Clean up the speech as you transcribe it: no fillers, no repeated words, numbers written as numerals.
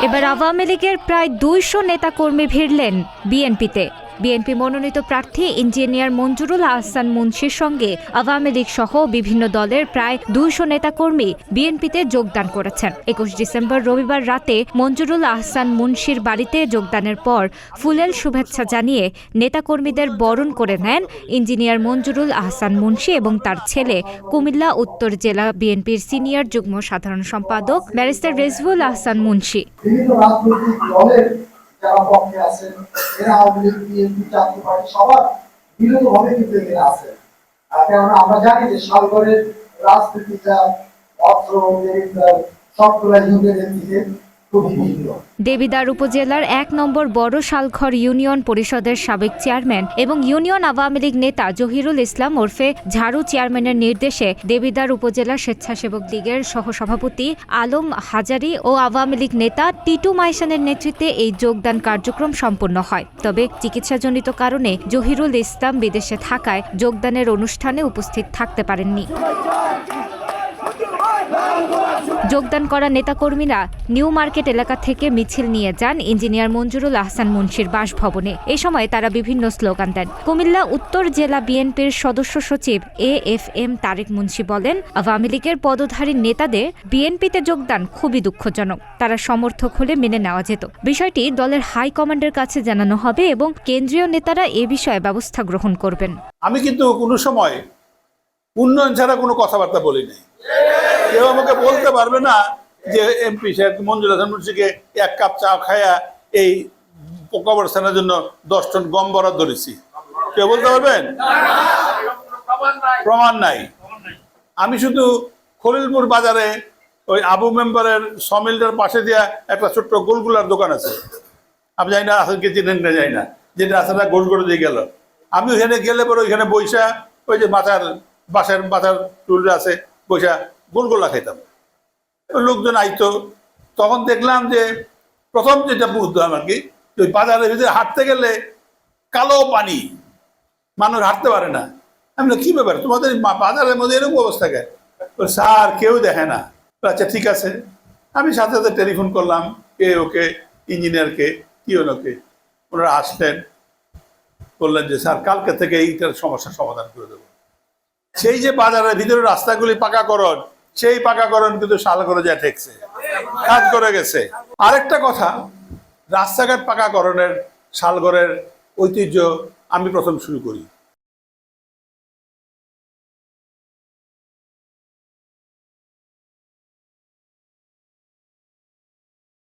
এবার আওয়ামী লীগের প্রায় 200 নেতাকর্মী ভিড়লেন বিএনপিতে। বিএনপি মনোনীত প্রার্থী ইঞ্জিনিয়ার মঞ্জুরুল আহসান মুন্সির সঙ্গে আওয়ামী লীগ সহ বিভিন্ন দলের প্রায় 200 নেতাকর্মী বিএনপিতে যোগদান করেছেন। 21 ডিসেম্বর রবিবার রাতে মঞ্জুরুল আহসান মুন্সির বাড়িতে যোগদানের পর ফুলেল শুভেচ্ছা জানিয়ে নেতাকর্মীদের বরণ করে নেন ইঞ্জিনিয়ার মঞ্জুরুল আহসান মুন্সি এবং তার ছেলে কুমিল্লা উত্তর জেলা বিএনপির সিনিয়র যুগ্ম সাধারণ সম্পাদক ব্যারিস্টার রেজবুল আহসান মুন্সি। যারা পক্ষে আছেন এরা আওয়ামী লীগ বিএনপি জাতীয় পার্টি সবার বিরোধভাবে কিন্তু এখানে আছেন। কেননা আমরা জানি যে সালগড়ের রাজনীতিটা অস্ত্র সবগুলা ইউনিয়নের দিকে দেবিদ্বার উপজেলার 1 নম্বর বড় শালঘর ইউনিয়ন পরিষদের সাবেক চেয়ারম্যান এবং ইউনিয়ন আওয়ামী লীগ নেতা জহিরুল ইসলাম ওরফে ঝাড়ু চেয়ারম্যানের নির্দেশে দেবিদ্বার উপজেলা স্বেচ্ছাসেবক লীগের সহসভাপতি আলম হাজারি ও আওয়ামী লীগ নেতা টিটু মাইসানের নেতৃত্বে এই যোগদান কার্যক্রম সম্পন্ন হয়। তবে চিকিৎসাজনিত কারণে জহিরুল ইসলাম বিদেশে থাকায় যোগদানের অনুষ্ঠানে উপস্থিত থাকতে পারেননি। যোগদান করা নেতাকর্মীরা নিউ মার্কেট এলাকা থেকে মিছিল নিয়ে যান ইঞ্জিনিয়ার মঞ্জুরুল আহসান মুন্সির বাসভবনে। এই সময় তারা বিভিন্ন স্লোগান দেন। কুমিল্লা উত্তর জেলা বিএনপির সদস্য সচিব AFM তারেক মুন্সি বলেন, আওয়ামী লীগের পদধারী নেতাদের বিএনপিতে যোগদান খুবই দুঃখজনক। তারা সমর্থক হলে মেনে নেওয়া যেত। বিষয়টি দলের হাইকমান্ডের কাছে জানানো হবে এবং কেন্দ্রীয় নেতারা এ বিষয়ে ব্যবস্থা গ্রহণ করবেন। আমি কিন্তু কোনো সময় উন্নয়ন ছাড়া কোনো কথাবার্তা বলি নাই। কেউ আমাকে বলতে পারবে না যে এমপি সাহেব মঞ্জুর হাসান মুন্সিকে 1 কাপ চা খায়া এই কবরস্থানের জন্য 10 টন গম বরাদ্দ দিছি। কেউ বলতে পারবেন? প্রমাণ নাই। আমি শুধু খলিলপুর বাজারে ওই আবু মেম্বারের সমিলটার পাশে দিয়া একটা ছোট্ট গোলগুলার দোকান আছে, আমি জানি না আসলকে চিনেন না, যাই না, যেটা আসলে গোল করে দিয়ে গেল। আমি ওইখানে গেলে পরে ওইখানে বৈশা ওই যে বাসার মাথার টুলটা আছে বৈশা গোলগোলা খাইতাম। লোকজন আইতো, তখন দেখলাম যে প্রথম যেটা বুঝতাম আর কি, ওই বাজারের ভিতরে হাঁটতে গেলে কালো পানি, মানুষ হাঁটতে পারে না। আমি কি ব্যাপার তোমাদের বাজারের মধ্যে এরকম অবস্থা কেন? স্যার কেউ দেখে না। আচ্ছা ঠিক আছে। আমি সাথে সাথে টেলিফোন করলাম ওকে ইঞ্জিনিয়ারকে ওকে, ওনারা আসলেন, বললেন যে স্যার কালকে থেকে এইটার সমস্যার সমাধান করে দেবো। সেই যে বাজারের ভিতরে রাস্তাগুলি পাকাকরণ, সেই পাকাকরণ কিন্তু শাল করে যা ঠেকছে, কাজ করে গেছে। আরেকটা কথা, রাস্তাঘাট পাকাকরণের শালগড়ের ঐতিহ্য আমি প্রথম শুরু করি।